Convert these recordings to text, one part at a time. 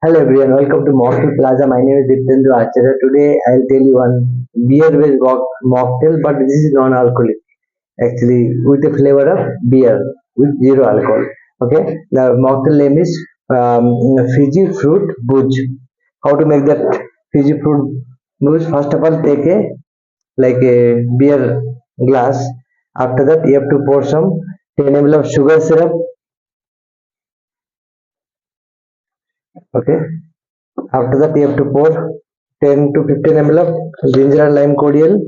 Hello everyone, welcome to Mocktail Plaza. My name is Dipen Acharya. Today I'll tell you one beer-based mocktail, but this is non-alcoholic. Actually, with the flavor of beer with zero alcohol. Okay, the mocktail name is Fizzy Fruit Booze. How to make that Fizzy Fruit Booze? First of all, take a beer glass. After that, you have to pour some 10 ml of sugar syrup. Okay, after that, you have to pour 10 to 15 ml of ginger and lime cordial.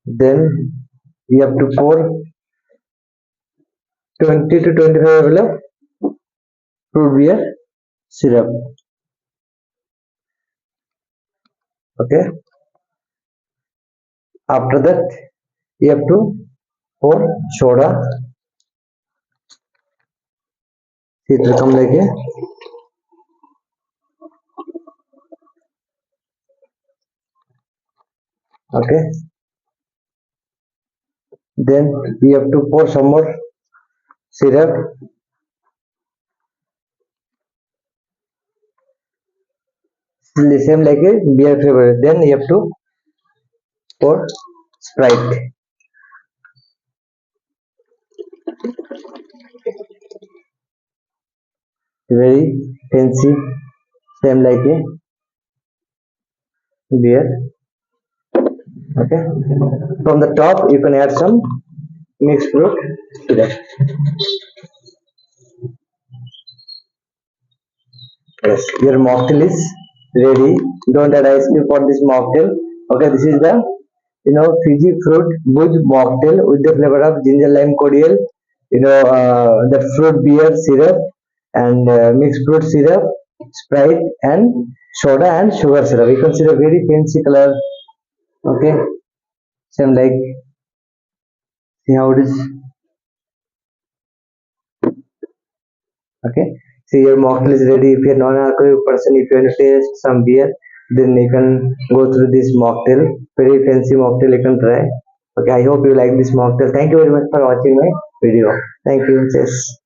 Then you have to pour 20 to 25 ml of fruit beer syrup. Okay. After that, you have to pour soda. It will come like a okay. Then we have to pour some more syrup. The same like a beer flavor. Then you have to pour Sprite. Very fancy. Same like a beer. Okay. From the top, you can add some mixed fruit syrup. Yes, your mocktail is ready. Don't add ice cream for this mocktail. Okay, this is the Fiji fruit booze mocktail with the flavor of ginger lime cordial. The fruit beer syrup and mixed fruit syrup, Sprite and soda and sugar syrup. You can see the very fancy color. Okay, same like see how it is. Okay, so your mocktail is ready. If you're non-alcoholic person, if you want to taste some beer, then you can go through this mocktail. Very fancy mocktail you can try. Okay, I hope you like this mocktail. Thank you very much for watching my video. Thank you. Cheers.